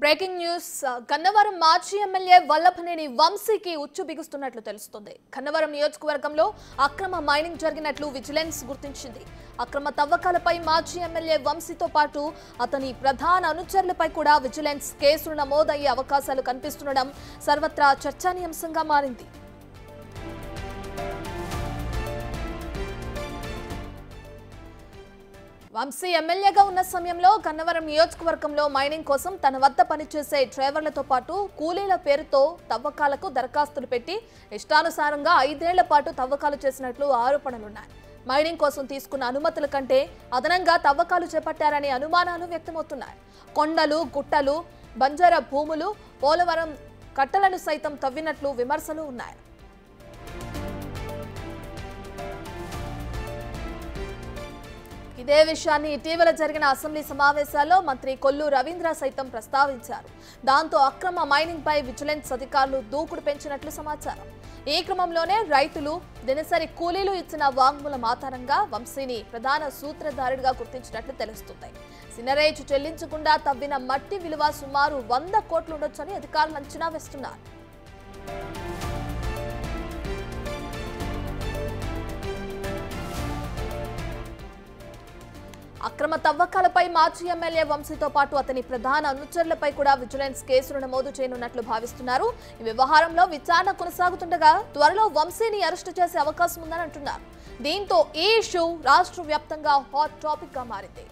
Breaking news Gannavaram మాజీ MLA Vallabhaneni వంశీకి ఉచ్చు బిగుస్తున్నట్లు తెలుస్తుంది. గన్నవరం నియోజకవర్గంలో అక్రమ మైనింగ్ జరిగినట్లు విజిలెన్స్ గుర్తించింది. అక్రమ తవ్వకాలపై మాజీ ఎమ్మెల్యే వంశీతో పాటు అతని ప్రధాన అనుచరులపై కూడా విజిలెన్స్ కేసులు నమోదయ్యే అవకాశాలు కనిపిస్తుండడం సర్వత్రా చర్చానీయాంశంగా మారింది. వంశీ ఎమ్మెల్యేగా ఉన్న సమయంలో గన్నవరం నియోజకవర్గంలో మైనింగ్ కోసం తన వద్ద పనిచేసే డ్రైవర్లతో పాటు కూలీల పేరుతో తవ్వకాలకు దరఖాస్తులు పెట్టి ఇష్టానుసారంగా 5 ఏళ్ల పాటు తవ్వకాలు చేసినట్లు ఆరోపణలున్నాయి. మైనింగ్ కోసం తీసుకున్న అనుమతుల కంటే అదనంగా తవ్వకాలు చేపట్టారనే అనుమానాలు వ్యక్తమవుతున్నాయి. కొండలు, గుట్టలు, బంజారా భూములు, పోలవరం కట్టలను సైతం తవ్వినట్లు విమర్శలు ఉన్నాయి. ఇదే విషయాన్ని ఇటీవల జరిగిన అసెంబ్లీ సమావేశాల్లో మంత్రి కొల్లు రవీంద్ర సైతం ప్రస్తావించారు. దాంతో అక్రమ మైనింగ్ పై విజిలెన్స్ అధికారులు దూకుడు పెంచినట్లు సమాచారం. ఈ క్రమంలోనే రైతులు, దినసరి కూలీలు ఇచ్చిన వాంగ్మూలం ఆధారంగా వంశీని ప్రధాన సూత్రధారుడిగా గుర్తించినట్లు తెలుస్తుంది. సినరేజ్ చెల్లించకుండా తవ్విన మట్టి విలువ సుమారు 100 కోట్లు ఉండొచ్చని అధికారులు అంచనా వేస్తున్నారు. అక్రమ తవ్వకాలపై మాజీ ఎమ్మెల్యే వంశీతో పాటు అతని ప్రధాన అనుచరులపై కూడా విజిలెన్స్ కేసులు నమోదు చేయనున్నట్లు భావిస్తున్నారు. ఈ వ్యవహారంలో విచారణ కొనసాగుతుండగా త్వరలో వంశీని అరెస్టు చేసే అవకాశం ఉందని అంటున్నారు. దీంతో ఈ ఇష్యూ రాష్ట్ర వ్యాప్తంగా హాట్ టాపిక్ గా మారింది.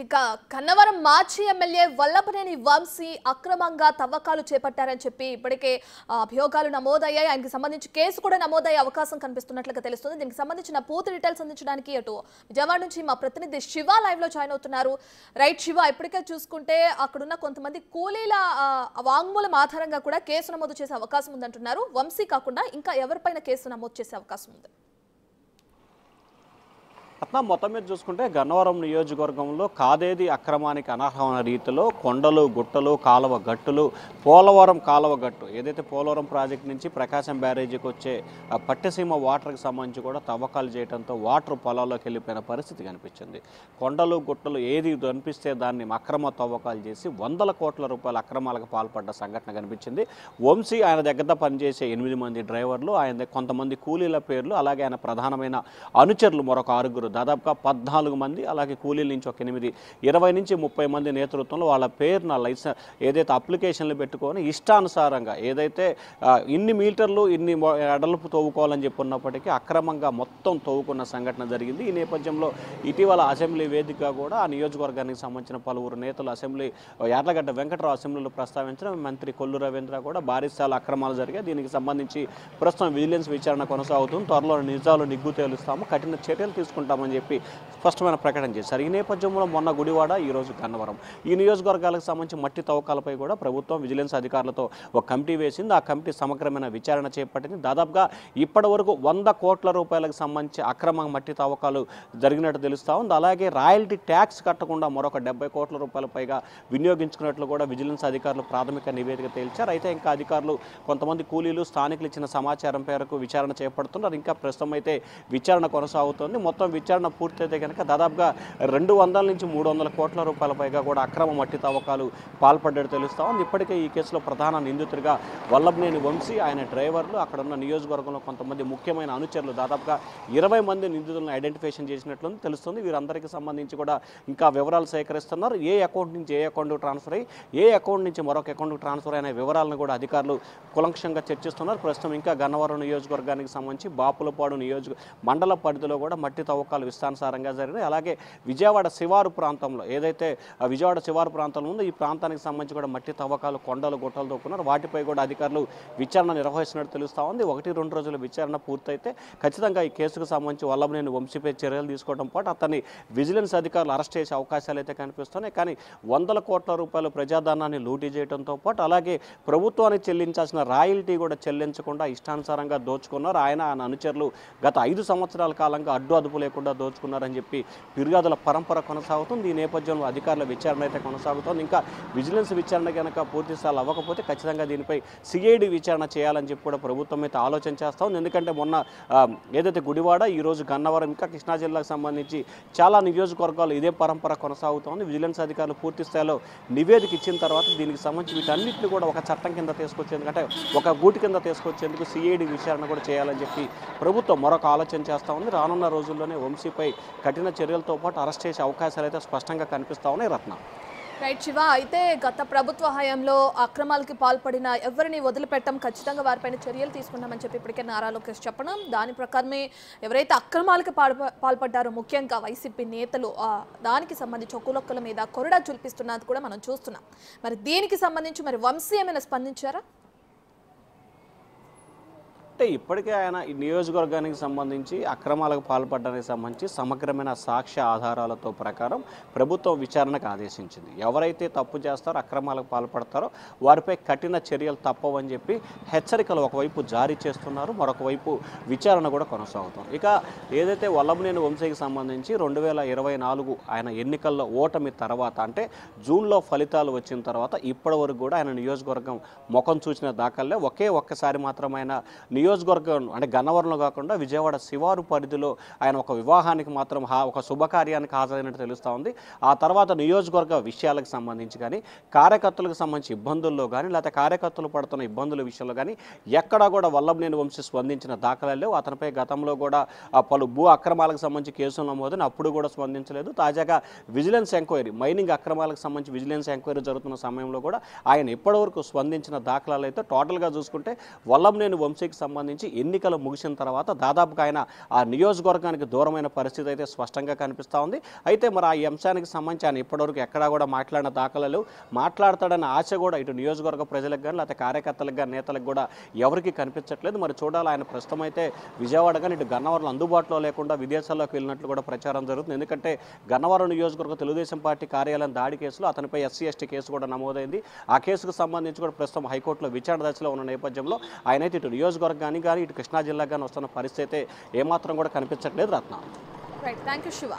ఇక గన్నవరం మాజీ ఎమ్మెల్యే వల్లభనేని వంశీ అక్రమంగా తవ్వకాలు చేపట్టారని చెప్పి ఇప్పటికే అభియోగాలు నమోదయ్యాయి. ఆయనకి సంబంధించి కేసు కూడా నమోదయ్యే అవకాశం కనిపిస్తున్నట్లుగా తెలుస్తుంది. దీనికి సంబంధించిన పూర్తి డీటెయిల్స్ అందించడానికి అటు విజయవాడ నుంచి మా ప్రతినిధి శివ లైవ్ లో జాయిన్ అవుతున్నారు. రైట్ శివ, ఇప్పటికే చూసుకుంటే అక్కడున్న కొంతమంది కూలీల వాంగ్మూలం ఆధారంగా కూడా కేసు నమోదు చేసే అవకాశం ఉందంటున్నారు. వంశీ కాకుండా ఇంకా ఎవరిపైన కేసు నమోదు చేసే అవకాశం ఉంది? మొత్తం మీద చూసుకుంటే గన్నవరం నియోజకవర్గంలో కాదేది అక్రమానికి అనర్హమైన రీతిలో కొండలు, గుట్టలు, కాలువ గట్టులు, పోలవరం కాలువ గట్టు ఏదైతే పోలవరం ప్రాజెక్టు నుంచి ప్రకాశం బ్యారేజీకి వచ్చే పట్టిసీమ వాటర్కి సంబంధించి కూడా తవ్వకాలు చేయడంతో వాటర్ పొలాల్లోకి వెళ్ళిపోయిన పరిస్థితి కనిపించింది. కొండలు, గుట్టలు ఏది కనిపిస్తే దాన్ని అక్రమ తవ్వకాలు చేసి 100 కోట్ల రూపాయల అక్రమాలకు పాల్పడ్డ సంఘటన కనిపించింది. వంశీ ఆయన దగ్గర పనిచేసే 8 మంది డ్రైవర్లు, ఆయన కొంతమంది కూలీల పేర్లు, అలాగే ఆయన ప్రధానమైన అనుచరులు మరొక 6, దాదాపుగా 14 మంది, అలాగే కూలీల నుంచి ఒక 8, 20 నుంచి 30 మంది నేతృత్వంలో వాళ్ళ పేరున లైసెన్స్ ఏదైతే అప్లికేషన్లు పెట్టుకొని ఇష్టానుసారంగా ఏదైతే ఇన్ని మీటర్లు ఇన్ని అడలుపు తవ్వుకోవాలని చెప్పున్నప్పటికీ అక్రమంగా మొత్తం తవ్వుకున్న సంఘటన జరిగింది. ఈ నేపథ్యంలో ఇటీవల అసెంబ్లీ వేదికగా కూడా ఆ నియోజకవర్గానికి సంబంధించిన పలువురు నేతలు అసెంబ్లీ యార్లగడ్డ వెంకటరావు అసెంబ్లీలో ప్రస్తావించిన మంత్రి కొల్లు రవీంద్ర కూడా భారీ స్థాయిలో అక్రమాలు జరిగాయి. దీనికి సంబంధించి ప్రస్తుతం విజిలెన్స్ విచారణ కొనసాగుతుంది. త్వరలో నిజాలు నిగ్గు తేలుస్తాము, కఠిన చర్యలు తీసుకుంటామని చెప్పి స్పష్టమైన ప్రకటన చేశారు. ఈ నేపథ్యంలో మొన్న గుడివాడ, ఈరోజు గన్నవరం ఈ నియోజకవర్గాలకు సంబంధించి మట్టి తవ్వకాలపై కూడా ప్రభుత్వం విజిలెన్స్ అధికారులతో ఒక కమిటీ వేసింది. ఆ కమిటీ సమగ్రమైన విచారణ చేపట్టింది. దాదాపుగా ఇప్పటి వరకు 100 కోట్ల రూపాయలకు సంబంధించి అక్రమ మట్టి తవ్వకాలు జరిగినట్టు తెలుస్తూ ఉంది. అలాగే రాయల్టీ ట్యాక్స్ కట్టకుండా మరొక 70 కోట్ల రూపాయల పైగా వినియోగించుకున్నట్లు కూడా విజిలెన్స్ అధికారులు ప్రాథమిక నివేదిక తేల్చారు. అయితే ఇంకా అధికారులు కొంతమంది కూలీలు, స్థానికులు ఇచ్చిన సమాచారం మేరకు విచారణ చేపడుతున్నారు. ఇంకా ప్రస్తుతం అయితే విచారణ కొనసాగుతోంది. మొత్తం విచారణ పూర్తయితే కనుక దాదాపుగా 200 నుంచి 300 కోట్ల రూపాయల పైగా కూడా అక్రమ మట్టి తవ్వకాలు పాల్పడ్డట్టు తెలుస్తా ఉంది. ఇప్పటికే ఈ కేసులో ప్రధాన నిందితుడిగా వల్లభనేని వంశీ, ఆయన డ్రైవర్లు, అక్కడ ఉన్న నియోజకవర్గంలో కొంతమంది ముఖ్యమైన అనుచరులు దాదాపుగా 20 మంది నిందితులను ఐడెంటిఫికేషన్ చేసినట్లు తెలుస్తుంది. వీరందరికీ సంబంధించి కూడా ఇంకా వివరాలు సేకరిస్తున్నారు. ఏ అకౌంట్ నుంచి ఏ అకౌంట్కి ట్రాన్స్ఫర్ అయ్యి ఏ అకౌంట్ నుంచి మరొక అకౌంట్కి ట్రాన్స్ఫర్ అయిన వివరాలను కూడా అధికారులు కులంక్షంగా చర్చిస్తున్నారు. ప్రస్తుతం ఇంకా గన్నవరం నియోజకవర్గానికి సంబంధించి బాపులపాడు మండల పరిధిలో కూడా మట్టి తవ్వకాలు ఇష్టానుసారంగా జరిగినాయి. అలాగే విజయవాడ శివారు ప్రాంతంలో ఏదైతే విజయవాడ శివారు ప్రాంతంలో ఉందో ఈ ప్రాంతానికి సంబంధించి కూడా మట్టి తవ్వకాలు, కొండలు, గుట్టలు తవ్వుకున్నారు. వాటిపై కూడా అధికారులు విచారణ నిర్వహిస్తున్నట్టు తెలుస్తూ ఉంది. 1-2 రోజుల విచారణ పూర్తయితే ఖచ్చితంగా ఈ కేసుకు సంబంధించి వల్లభనేని వంశీపై చర్యలు తీసుకోవడం పాటు అతన్ని విజిలెన్స్ అధికారులు అరెస్ట్ చేసే అవకాశాలు అయితే కనిపిస్తున్నాయి. కానీ 100 కోట్ల రూపాయలు ప్రజాధనాన్ని లూటీ చేయడంతో పాటు అలాగే ప్రభుత్వానికి చెల్లించాల్సిన రాయల్టీ కూడా చెల్లించకుండా ఇష్టానుసారంగా దోచుకున్నారు. ఆయన అనుచరులు గత 5 సంవత్సరాల కాలంగా అడ్డు అదుపు లేకుండా కూడా దోచుకున్నారని చెప్పి ఫిర్యాదుల పరంపర కొనసాగుతుంది. ఈ నేపథ్యంలో అధికారుల విచారణ అయితే కొనసాగుతోంది. ఇంకా విజిలెన్స్ విచారణ కనుక పూర్తి స్థాయిలో అవ్వకపోతే ఖచ్చితంగా దీనిపై సిఐడి విచారణ చేయాలని చెప్పి కూడా ప్రభుత్వం అయితే ఆలోచన చేస్తూ ఉంది. ఎందుకంటే మొన్న ఏదైతే గుడివాడ, ఈరోజు గన్నవరం, ఇంకా కృష్ణా జిల్లాకు సంబంధించి చాలా నియోజకవర్గాలు ఇదే పరంపర కొనసాగుతోంది. విజిలెన్స్ అధికారులు పూర్తి స్థాయిలో నివేదిక ఇచ్చిన తర్వాత దీనికి సంబంధించి వీటన్నిటిని కూడా ఒక చట్టం కింద తీసుకొచ్చేందుకు, అంటే ఒక గూటి కింద తీసుకొచ్చేందుకు సిఐడి విచారణ కూడా చేయాలని చెప్పి ప్రభుత్వం మరొక ఆలోచన చేస్తూ ఉంది. రానున్న రోజుల్లోనే వంశీపై కఠిన చర్యలతో పాటు అరెస్ట్ చేసే అవకాశాలు అయితే స్పష్టంగా కనిపిస్తూ ఉన్నాయి. రత్న. రైట్ శివ, అయితే గత ప్రభుత్వ హయాంలో అక్రమాలకి పాల్పడిన ఎవరిని వదిలిపెట్టం, ఖచ్చితంగా వారిపైన చర్యలు తీసుకున్నామని చెప్పి ఇప్పటికే నారా లోకేష్ చెప్పడం, దాని ప్రకారమే ఎవరైతే అక్రమాలకి పాల్పడ్డారో ముఖ్యంగా వైసీపీ నేతలు దానికి సంబంధించి ఒక్కొక్కల మీద కొరడా చూపిస్తున్నది కూడా మనం చూస్తున్నాం. మరి దీనికి సంబంధించి మరి వంశీ ఏమైనా స్పందించారా? అంటే ఇప్పటికే ఆయన ఈ నియోజకవర్గానికి సంబంధించి అక్రమాలకు పాల్పడడానికి సంబంధించి సమగ్రమైన సాక్ష్య ఆధారాలతో ప్రకారం ప్రభుత్వం విచారణకు ఆదేశించింది. ఎవరైతే తప్పు చేస్తారో, అక్రమాలకు పాల్పడతారో వారిపై కఠిన చర్యలు తప్పవని చెప్పి హెచ్చరికలు ఒకవైపు జారీ చేస్తున్నారు, మరొక వైపు విచారణ కూడా కొనసాగుతుంది. ఇక ఏదైతే వల్లభనేని వంశీకి సంబంధించి 2024 ఆయన ఎన్నికల్లో ఓటమి తర్వాత, అంటే జూన్లో ఫలితాలు వచ్చిన తర్వాత ఇప్పటి వరకు కూడా ఆయన నియోజకవర్గం ముఖం చూసిన దాఖలే ఒక్కసారి మాత్రం ఆయన నియోజకవర్గం, అంటే గన్నవరంలో కాకుండా విజయవాడ శివారు పరిధిలో ఆయన ఒక వివాహానికి మాత్రం ఒక శుభకార్యానికి హాజరైనట్టు తెలుస్తూ ఉంది. ఆ తర్వాత నియోజకవర్గ విషయాలకు సంబంధించి కానీ, కార్యకర్తలకు సంబంధించి ఇబ్బందుల్లో కానీ, లేకపోతే కార్యకర్తలు పడుతున్న ఇబ్బందుల విషయంలో కానీ ఎక్కడా కూడా వల్లభనేని వంశీ స్పందించిన దాఖలాలు లేవు. అతనిపై గతంలో కూడా పలు భూ అక్రమాలకు సంబంధించి కేసులు నమోదని అప్పుడు కూడా స్పందించలేదు. తాజాగా విజిలెన్స్ ఎంక్వైరీ, మైనింగ్ అక్రమాలకు సంబంధించి విజిలెన్స్ ఎంక్వైరీ జరుగుతున్న సమయంలో కూడా ఆయన ఇప్పటివరకు స్పందించిన దాఖలాలు అయితే టోటల్గా చూసుకుంటే వల్లభనేని వంశీకి సంబంధించి ఎన్నికలు ముగిసిన తర్వాత దాదాపుగా ఆయన ఆ నియోజకవర్గానికి దూరమైన పరిస్థితి అయితే స్పష్టంగా కనిపిస్తూ ఉంది. అయితే మరి ఆ అంశానికి సంబంధించి ఆయన ఇప్పటివరకు ఎక్కడా కూడా మాట్లాడిన దాఖలాలు, మాట్లాడతాడన్న ఆశ కూడా ఇటు నియోజకవర్గ ప్రజలకు కానీ, లేకపోతే కార్యకర్తలకు కానీ, నేతలకు కూడా ఎవరికి కనిపించట్లేదు. మరి చూడాలి. ఆయన ప్రస్తుతం అయితే విజయవాడ కానీ ఇటు గన్నవరంలో అందుబాటులో లేకుండా విదేశాల్లోకి వెళ్ళినట్లు కూడా ప్రచారం జరుగుతుంది. ఎందుకంటే గన్నవరం నియోజకవర్గ తెలుగుదేశం పార్టీ కార్యాలయం దాడి కేసులో అతనిపై SC/ST కేసు కూడా నమోదైంది. ఆ కేసుకు సంబంధించి కూడా ప్రస్తుతం హైకోర్టులో విచారణ దశలో ఉన్న నేపథ్యంలో ఆయనైతే ఇటు నియోజకవర్గానికి కానీ ఇటు కృష్ణా జిల్లాకు కానీ వస్తున్న పరిస్థితి ఏమాత్రం కూడా కనిపించట్లేదు. Ratna. Right, thank you Shiva.